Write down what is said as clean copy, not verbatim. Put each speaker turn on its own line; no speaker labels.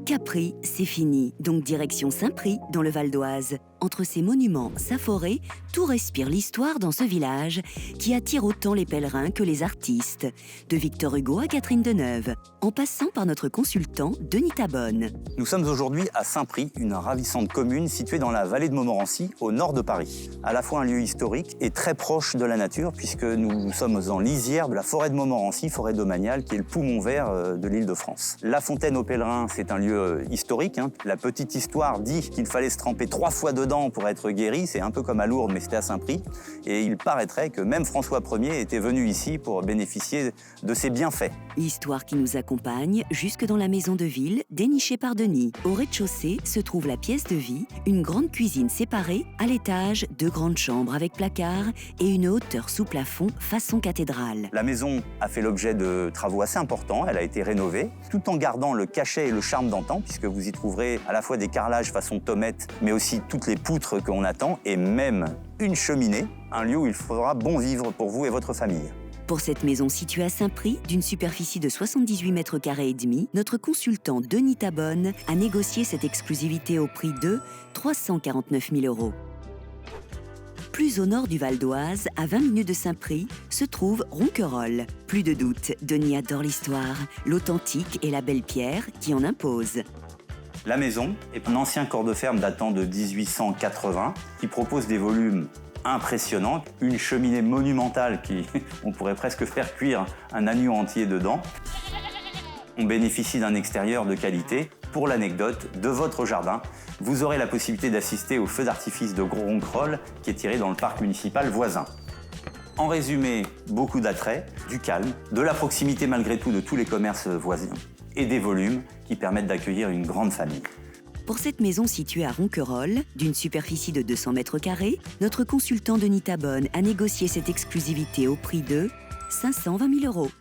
Capri, c'est fini, donc direction Saint-Prix, dans le Val d'Oise. Entre ses monuments, sa forêt, tout respire l'histoire dans ce village qui attire autant les pèlerins que les artistes. De Victor Hugo à Catherine Deneuve, en passant par notre consultant Denis Tabonne.
Nous sommes aujourd'hui à Saint-Prix, une ravissante commune située dans la vallée de Montmorency, au nord de Paris. À la fois un lieu historique et très proche de la nature, puisque nous sommes en lisière de la forêt de Montmorency, forêt domaniale, qui est le poumon vert de l'Île-de-France. La fontaine aux pèlerins, c'est un lieu historique. La petite histoire dit qu'il fallait se tremper 3 fois dedans pour être guéri. C'est un peu comme à Lourdes, mais c'était à Saint-Prix. Et il paraîtrait que même François Ier était venu ici pour bénéficier de ses bienfaits.
L'histoire qui nous accompagne jusque dans la maison de ville, dénichée par Denis. Au rez-de-chaussée se trouve la pièce de vie, une grande cuisine séparée, à l'étage, 2 grandes chambres avec placard et une hauteur sous plafond façon cathédrale.
La maison a fait l'objet de travaux assez importants, elle a été rénovée, tout en gardant le cachet et le charme d'antan, puisque vous y trouverez à la fois des carrelages façon tomette, mais aussi toutes les poutres qu'on attend, et même une cheminée, un lieu où il faudra bon vivre pour vous et votre famille.
Pour cette maison située à Saint-Prix, d'une superficie de 78 mètres carrés et demi, notre consultant Denis Tabonne a négocié cette exclusivité au prix de 349 000 €. Plus au nord du Val d'Oise, à 20 minutes de Saint-Prix, se trouve Ronquerolles. Plus de doute, Denis adore l'histoire, l'authentique et la belle pierre qui en impose.
La maison est un ancien corps de ferme datant de 1880 qui propose des volumes impressionnants, une cheminée monumentale qui, on pourrait presque faire cuire un agneau entier dedans. On bénéficie d'un extérieur de qualité. Pour l'anecdote, de votre jardin, vous aurez la possibilité d'assister au feu d'artifice de Gros Ronquerolles qui est tiré dans le parc municipal voisin. En résumé, beaucoup d'attrait, du calme, de la proximité malgré tout de tous les commerces voisins et des volumes qui permettent d'accueillir une grande famille.
Pour cette maison située à Ronquerolles, d'une superficie de 200 mètres carrés, notre consultant Denis Tabonne a négocié cette exclusivité au prix de 520 000 €.